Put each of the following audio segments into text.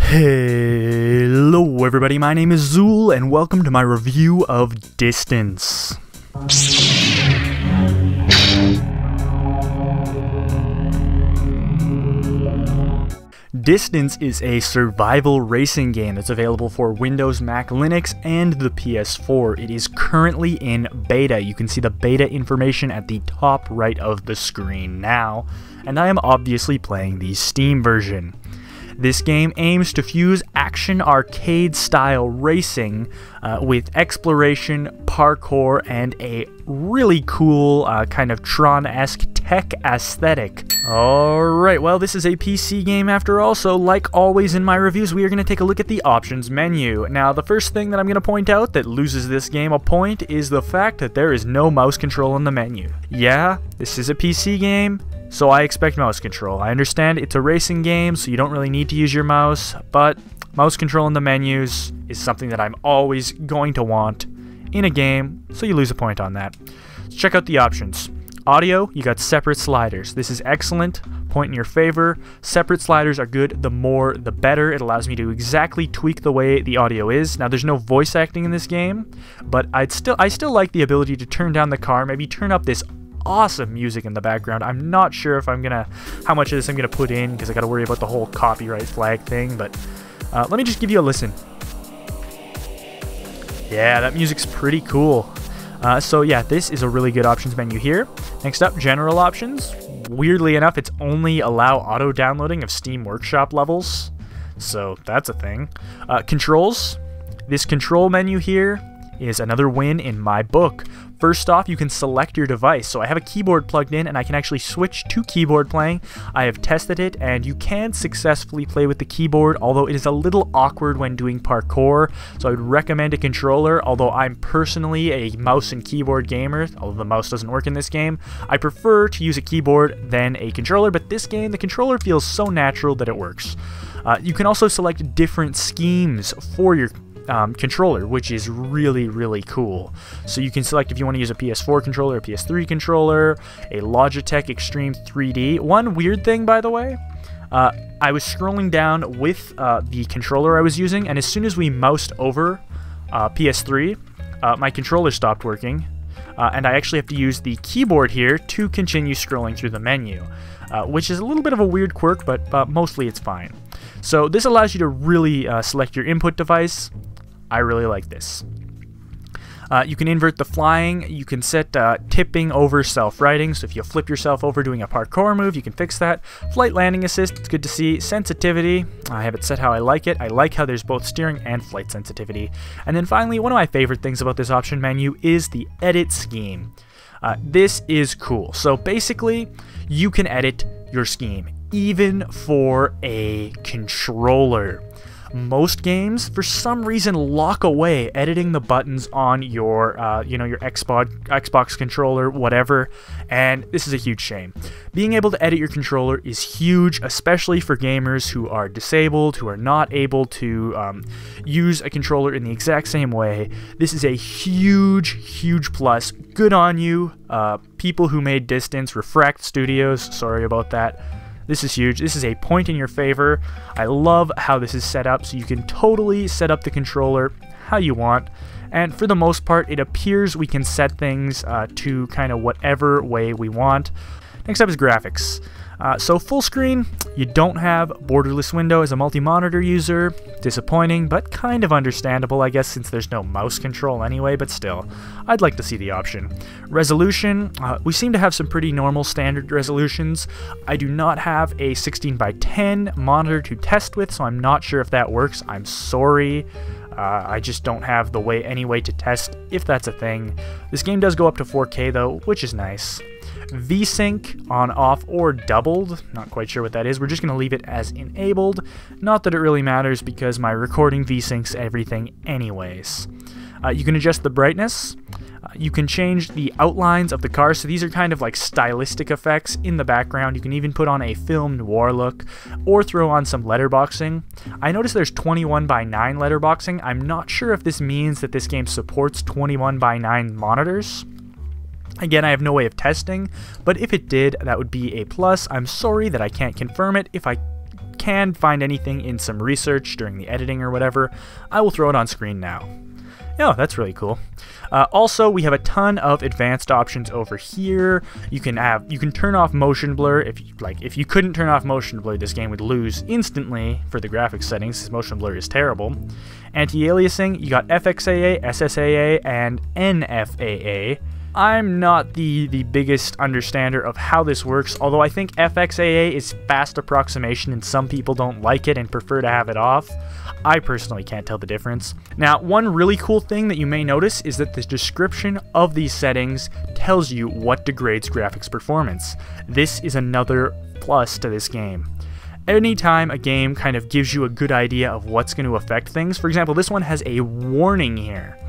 Hello everybody, my name is Xuul and welcome to my review of Distance. Distance is a survival racing game that's available for Windows, Mac, Linux, and the PS4. It is currently in beta. You can see the beta information at the top right of the screen now, and I am obviously playing the Steam version. This game aims to fuse action arcade-style racing with exploration, parkour, and a really cool kind of Tron-esque tech aesthetic. Alright, well this is a PC game after all, so like always in my reviews, we are going to take a look at the options menu. Now, the first thing that I'm going to point out that loses this game a point is the fact that there is no mouse control in the menu. Yeah, this is a PC game, so I expect mouse control. I understand it's a racing game, so you don't really need to use your mouse, but mouse control in the menus is something that I'm always going to want in a game, so you lose a point on that. Let's check out the options. Audio, you got separate sliders. This is excellent, point in your favor. Separate sliders are good, the more the better. It allows me to exactly tweak the way the audio is. Now there's no voice acting in this game, but I still like the ability to turn down the car, maybe turn up this awesome music in the background. I'm not sure if how much of this I'm gonna put in because I gotta worry about the whole copyright flag thing, but let me just give you a listen. Yeah, that music's pretty cool. So yeah, this is a really good options menu here. Next up, general options. Weirdly enough, it's only allow auto downloading of Steam Workshop levels, so that's a thing. Controls. This control menu here is another win in my book. First off, you can select your device. So I have a keyboard plugged in and I can actually switch to keyboard playing. I have tested it and you can successfully play with the keyboard, although it is a little awkward when doing parkour. So I would recommend a controller, although I'm personally a mouse and keyboard gamer, although the mouse doesn't work in this game. I prefer to use a keyboard than a controller, but this game, the controller feels so natural that it works. You can also select different schemes for your controller, which is really cool. So you can select if you want to use a PS4 controller, a PS3 controller, a Logitech Extreme 3D. One weird thing, by the way, I was scrolling down with the controller I was using, and as soon as we moused over PS3, my controller stopped working, and I actually have to use the keyboard here to continue scrolling through the menu, which is a little bit of a weird quirk, but mostly it's fine. So this allows you to really select your input device. I really like this. You can invert the flying. You can set tipping over self-righting. So if you flip yourself over doing a parkour move, you can fix that. Flight landing assist, it's good to see. Sensitivity, I have it set how I like it. I like how there's both steering and flight sensitivity. And then finally, one of my favorite things about this option menu is the edit scheme. This is cool. So basically, you can edit your scheme, even for a controller. Most games, for some reason, lock away editing the buttons on your, your Xbox controller, whatever, and this is a huge shame. Being able to edit your controller is huge, especially for gamers who are disabled, who are not able to use a controller in the exact same way. This is a huge plus. Good on you, people who made Distance, Refract Studios, sorry about that. This is huge. This is a point in your favor. I love how this is set up, so you can totally set up the controller how you want. And for the most part, it appears we can set things to kind of whatever way we want. Next up is graphics. So full screen, you don't have borderless window as a multi-monitor user. Disappointing, but kind of understandable, I guess, since there's no mouse control anyway, but still, I'd like to see the option. Resolution, we seem to have some pretty normal standard resolutions. I do not have a 16:10 monitor to test with, so I'm not sure if that works. I'm sorry. I just don't have the way anyway to test if that's a thing. This game does go up to 4K though, which is nice. VSync on, off, or doubled, not quite sure what that is. We're just going to leave it as enabled. Not that it really matters because my recording VSyncs everything anyways. You can adjust the brightness. You can change the outlines of the car, so these are kind of like stylistic effects in the background. You can even put on a film noir look or throw on some letterboxing. I noticed there's 21:9 letterboxing. I'm not sure if this means that this game supports 21:9 monitors. Again, I have no way of testing, but if it did, that would be a plus. I'm sorry that I can't confirm it. If I can find anything in some research during the editing or whatever, I will throw it on screen now. Oh, that's really cool. Also, we have a ton of advanced options over here. You can turn off motion blur. If you couldn't turn off motion blur, this game would lose instantly for the graphics settings, because motion blur is terrible. Anti-aliasing, you got FXAA, SSAA, and NFAA. I'm not the biggest understander of how this works, although I think FXAA is fast approximation and some people don't like it and prefer to have it off. I personally can't tell the difference. Now, one really cool thing that you may notice is that the description of these settings tells you what degrades graphics performance. This is another plus to this game. Anytime a game kind of gives you a good idea of what's going to affect things, for example, this one has a warning here.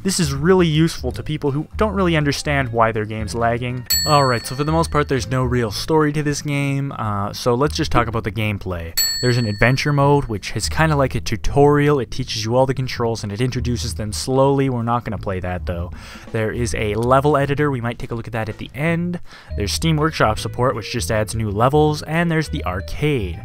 This is really useful to people who don't really understand why their game's lagging. Alright, so for the most part there's no real story to this game, so let's just talk about the gameplay. There's an adventure mode, which is kind of like a tutorial. It teaches you all the controls and it introduces them slowly. We're not going to play that though. There is a level editor, we might take a look at that at the end. There's Steam Workshop support, which just adds new levels, and there's the arcade.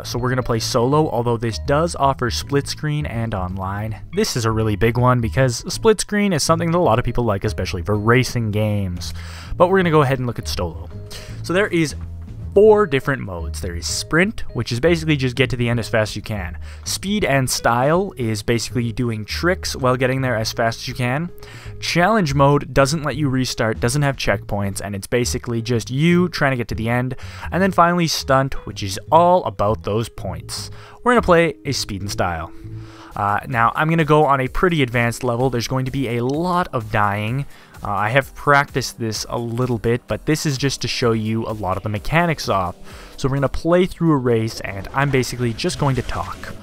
So we're going to play solo, although this does offer split screen and online. This is a really big one because split screen is something that a lot of people like, especially for racing games. But we're going to go ahead and look at solo. So there is 4 different modes. There is Sprint, which is basically just get to the end as fast as you can. Speed and Style is basically doing tricks while getting there as fast as you can. Challenge mode doesn't let you restart, doesn't have checkpoints, and it's basically just you trying to get to the end. And then finally Stunt, which is all about those points. We're going to play a Speed and Style. Now, I'm going to go on a pretty advanced level. There's going to be a lot of dying. I have practiced this a little bit, but this is just to show you a lot of the mechanics off. So we're going to play through a race, and I'm basically just going to talk.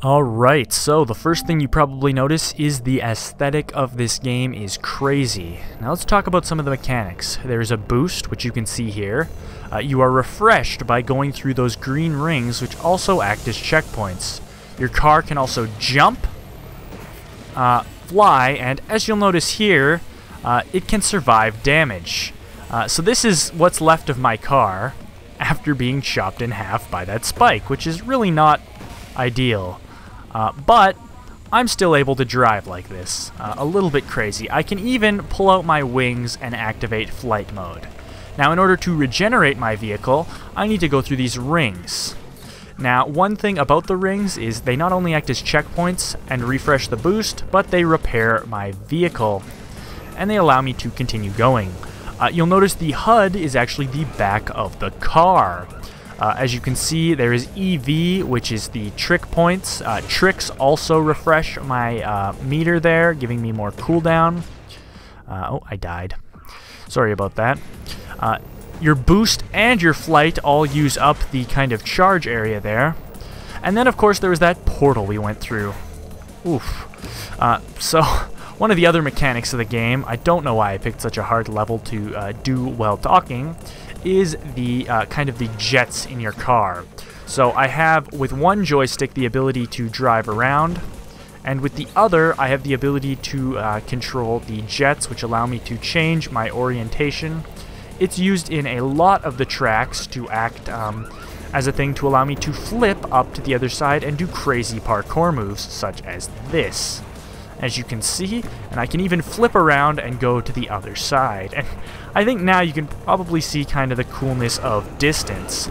Alright, so the first thing you probably notice is the aesthetic of this game is crazy. Now let's talk about some of the mechanics. There's a boost, which you can see here. You are refreshed by going through those green rings, which also act as checkpoints. Your car can also jump, fly, and as you'll notice here, it can survive damage. So this is what's left of my car after being chopped in half by that spike, which is really not ideal. But I'm still able to drive like this. A little bit crazy. I can even pull out my wings and activate flight mode. Now, in order to regenerate my vehicle, I need to go through these rings. Now, one thing about the rings is they not only act as checkpoints and refresh the boost, but they repair my vehicle, and they allow me to continue going. You'll notice the HUD is actually the back of the car. As you can see, there is EV, which is the trick points. Tricks also refresh my meter there, giving me more cooldown. Oh, I died. Sorry about that. Your boost and your flight all use up the kind of charge area there. And then, of course, there was that portal we went through. Oof. So, one of the other mechanics of the game, I don't know why I picked such a hard level to do while talking, is the kind of the jets in your car. So I have, with one joystick, the ability to drive around, and with the other, I have the ability to control the jets, which allow me to change my orientation. It's used in a lot of the tracks to act as a thing to allow me to flip up to the other side and do crazy parkour moves, such as this. As you can see, and I can even flip around and go to the other side. And I think now you can probably see kind of the coolness of distance.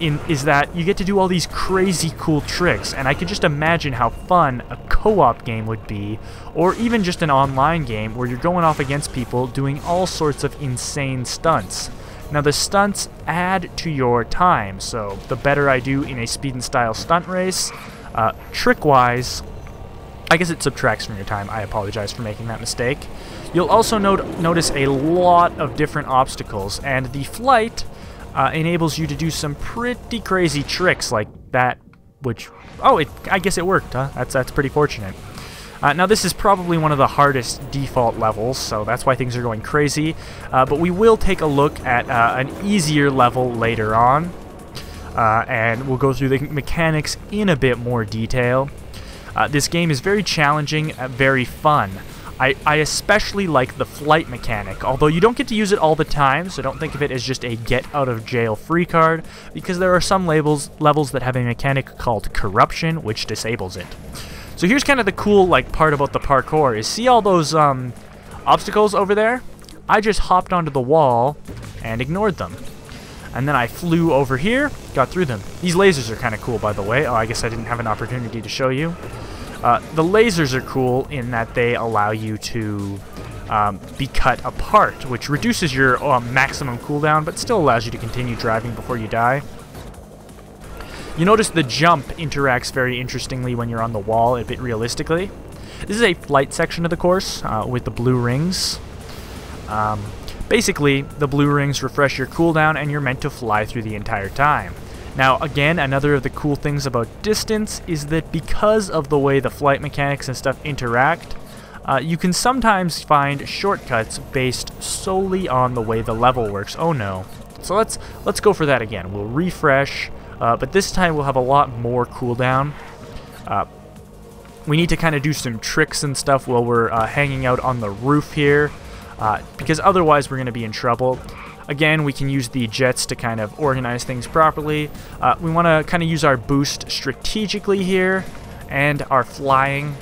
Is that you get to do all these crazy cool tricks, and I could just imagine how fun a co-op game would be, or even just an online game where you're going off against people doing all sorts of insane stunts. Now the stunts add to your time, so the better I do in a speed and style stunt race, trick-wise, I guess it subtracts from your time. I apologize for making that mistake. You'll also notice a lot of different obstacles, and the flight enables you to do some pretty crazy tricks like that, which, oh, I guess it worked, huh? That's pretty fortunate. Now this is probably one of the hardest default levels, so that's why things are going crazy, but we will take a look at an easier level later on, and we'll go through the mechanics in a bit more detail. This game is very challenging, very fun. I especially like the flight mechanic, although you don't get to use it all the time, so don't think of it as just a get-out-of-jail-free card, because there are some levels that have a mechanic called Corruption, which disables it. So here's kind of the cool part about the parkour, is see all those obstacles over there? I just hopped onto the wall and ignored them. And then I flew over here, got through them. These lasers are kind of cool, by the way. Oh, I guess I didn't have an opportunity to show you. The lasers are cool in that they allow you to be cut apart, which reduces your maximum cooldown, but still allows you to continue driving before you die. You notice the jump interacts very interestingly when you're on the wall, a bit realistically. This is a flight section of the course with the blue rings. Basically, the blue rings refresh your cooldown, and you're meant to fly through the entire time. Now, again, another of the cool things about distance is that because of the way the flight mechanics and stuff interact, you can sometimes find shortcuts based solely on the way the level works. Oh no. So let's go for that again. We'll refresh, but this time we'll have a lot more cooldown. We need to kind of do some tricks and stuff while we're hanging out on the roof here. Because otherwise we're going to be in trouble. Again, we can use the jets to kind of organize things properly. We want to kind of use our boost strategically here, and our flying.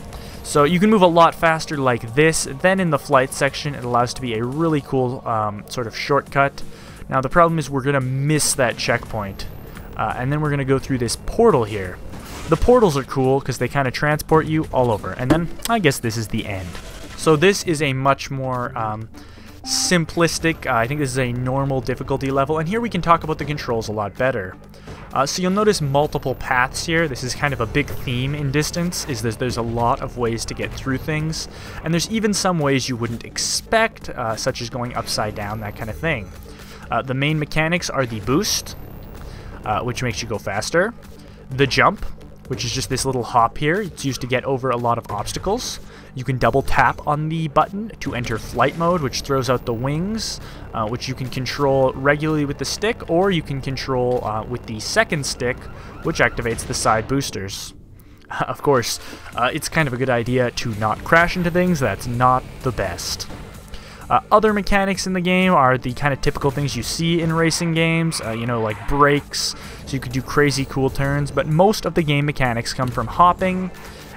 So you can move a lot faster like this than in the flight section. It allows to be a really cool sort of shortcut. Now the problem is we're going to miss that checkpoint. And then we're going to go through this portal here. The portals are cool because they kind of transport you all over. And then I guess this is the end. So this is a much more simplistic, I think this is a normal difficulty level, and here we can talk about the controls a lot better. So you'll notice multiple paths here. This is kind of a big theme in Distance, is that there's a lot of ways to get through things, and there's even some ways you wouldn't expect, such as going upside down, that kind of thing. The main mechanics are the boost, which makes you go faster, the jump, which is just this little hop here. It's used to get over a lot of obstacles. You can double tap on the button to enter flight mode, which throws out the wings, which you can control regularly with the stick, or you can control with the second stick, which activates the side boosters. Of course, it's kind of a good idea to not crash into things. That's not the best. Other mechanics in the game are the kind of typical things you see in racing games, you know, like brakes, so you could do crazy cool turns, but most of the game mechanics come from hopping,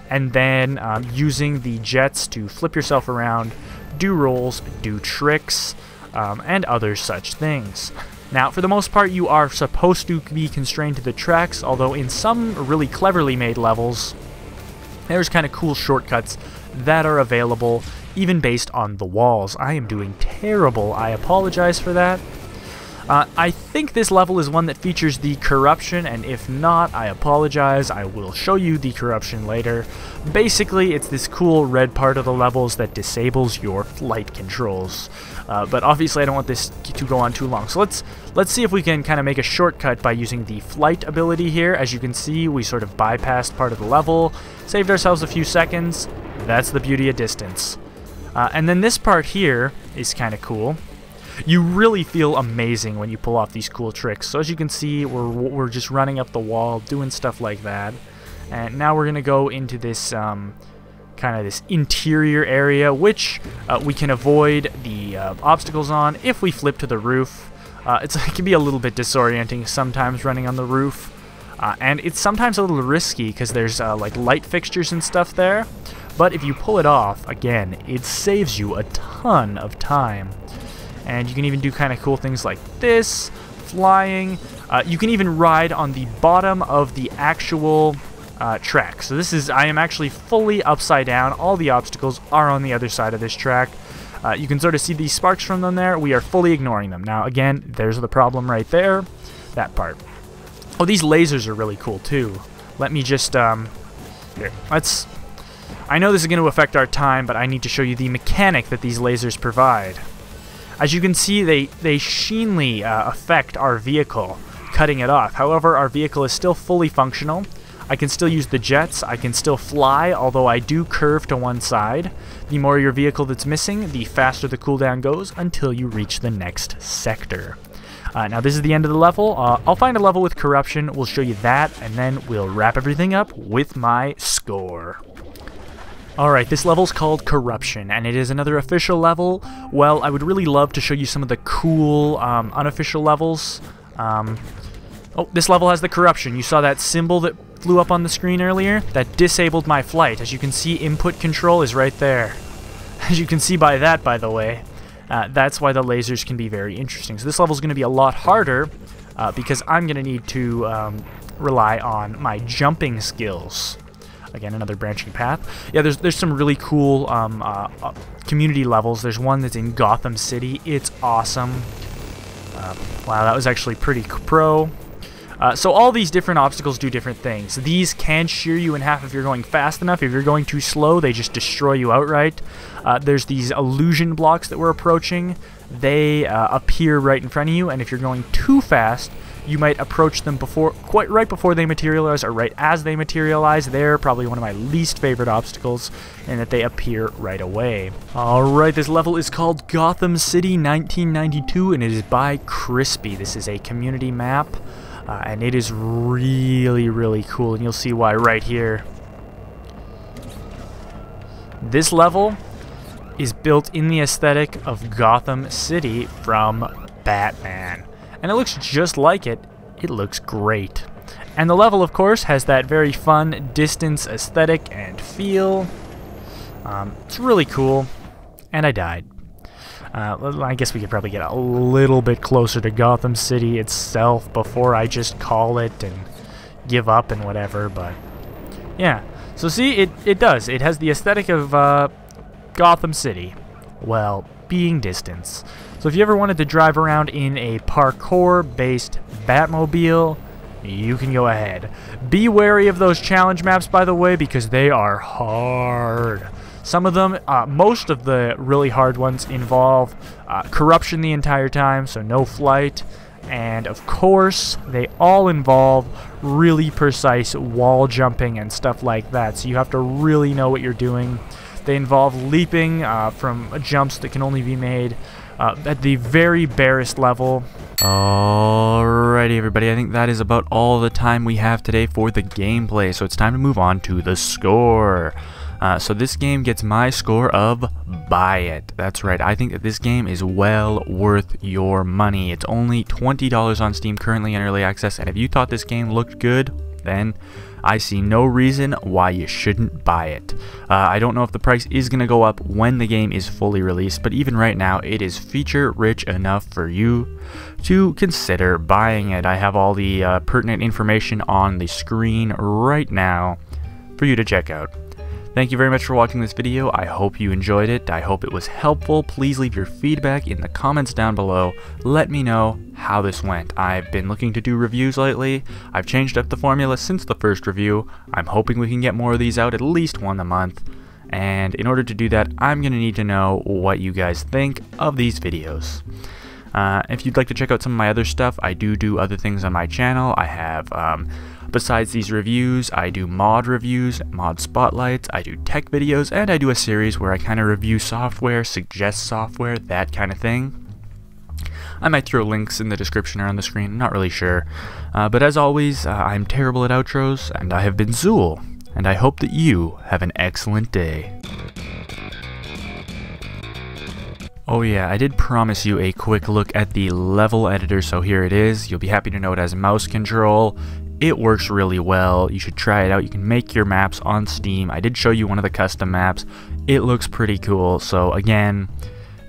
and then using the jets to flip yourself around, do rolls, do tricks, and other such things. Now, for the most part, you are supposed to be constrained to the tracks, although in some really cleverly made levels, there's kind of cool shortcuts that are available, even based on the walls. I am doing terrible. I apologize for that. I think this level is one that features the corruption, and if not, I apologize. I will show you the corruption later. Basically, it's this cool red part of the levels that disables your flight controls. But obviously, I don't want this to go on too long. So let's see if we can kind of make a shortcut by using the flight ability here. As you can see, we sort of bypassed part of the level, saved ourselves a few seconds. That's the beauty of Distance. And then this part here is kind of cool. You really feel amazing when you pull off these cool tricks. So as you can see, we're just running up the wall, doing stuff like that. And now we're going to go into this kind of this interior area, which we can avoid the obstacles on if we flip to the roof. It can be a little bit disorienting sometimes running on the roof. And it's sometimes a little risky because there's like light fixtures and stuff there. But if you pull it off, again, it saves you a ton of time. And you can even do kind of cool things like this, flying. You can even ride on the bottom of the actual track. So this is, I am actually fully upside down. All the obstacles are on the other side of this track. You can sort of see these sparks from them there. We are fully ignoring them. Now, again, there's the problem right there. That part. Oh, these lasers are really cool, too. Let me just, here, let's... I know this is going to affect our time, but I need to show you the mechanic that these lasers provide. As you can see, they sheenly affect our vehicle, cutting it off. However, our vehicle is still fully functional. I can still use the jets. I can still fly, although I do curve to one side. The more your vehicle that's missing, the faster the cooldown goes until you reach the next sector. Now, this is the end of the level. I'll find a level with corruption. We'll show you that, and then we'll wrap everything up with my score. Alright, this level's called Corruption, and it is another official level. Well, I would really love to show you some of the cool unofficial levels. Oh, this level has the Corruption. You saw that symbol that flew up on the screen earlier? That disabled my flight. As you can see, input control is right there. As you can see by that, by the way. That's why the lasers can be very interesting. So this level's going to be a lot harder because I'm going to need to rely on my jumping skills. Again, another branching path. Yeah, there's some really cool community levels. There's one that's in Gotham City. It's awesome. Wow, that was actually pretty pro. So all these different obstacles do different things. These can shear you in half if you're going fast enough. If you're going too slow, they just destroy you outright. There's these illusion blocks that we're approaching. They appear right in front of you, and if you're going too fast, you might approach them right before they materialize, or right as they materialize. They're probably one of my least favorite obstacles, in that they appear right away. Alright, this level is called Gotham City 1992, and it is by Crispy. This is a community map, and it is really, really cool, and you'll see why right here. This level is built in the aesthetic of Gotham City from Batman. And it looks just like it. It looks great. And the level, of course, has that very fun distance aesthetic and feel. It's really cool. And I died. I guess we could probably get a little bit closer to Gotham City itself before I just call it and give up and whatever, but yeah. So see, it does. It has the aesthetic of Gotham City. Well, being distance. So if you ever wanted to drive around in a parkour-based Batmobile, you can go ahead. Be wary of those challenge maps, by the way, because they are hard. Some of them, most of the really hard ones involve corruption the entire time, so no flight. And of course, they all involve really precise wall jumping and stuff like that, so you have to really know what you're doing. They involve leaping from jumps that can only be made at the very barest level. Alrighty, everybody, I think that is about all the time we have today for the gameplay, so it's time to move on to the score. So this game gets my score of buy it. That's right, I think that this game is well worth your money. It's only $20 on Steam currently in early access, and if you thought this game looked good, then I see no reason why you shouldn't buy it. I don't know if the price is going to go up when the game is fully released, but even right now, it is feature-rich enough for you to consider buying it. I have all the pertinent information on the screen right now for you to check out. Thank you very much for watching this video. I hope you enjoyed it. I hope it was helpful. Please leave your feedback in the comments down below. Let me know how this went. I've been looking to do reviews lately. I've changed up the formula since the first review. I'm hoping we can get more of these out, at least one a month. And in order to do that, I'm going to need to know what you guys think of these videos. If you'd like to check out some of my other stuff, I do other things on my channel. I have, besides these reviews, I do mod reviews, mod spotlights, I do tech videos, and I do a series where I kind of review software, suggest software, that kind of thing. I might throw links in the description or on the screen, I'm not really sure. But as always, I'm terrible at outros, and I have been Xuul, and I hope that you have an excellent day. Oh yeah, I did promise you a quick look at the level editor, so here it is. You'll be happy to know it has mouse control. It works really well. You should try it out. You can make your maps on Steam. I did show you one of the custom maps. It looks pretty cool. So again,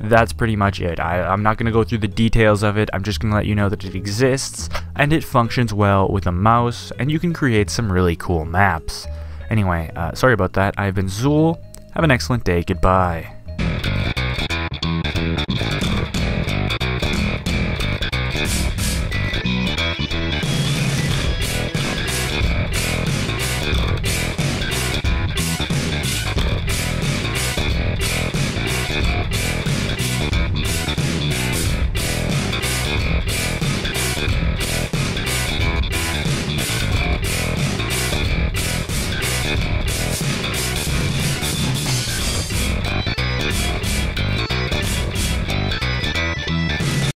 that's pretty much it. I'm not going to go through the details of it. I'm just going to let you know that it exists and it functions well with a mouse, and you can create some really cool maps. Anyway, sorry about that. I've been Xuul. Have an excellent day. Goodbye.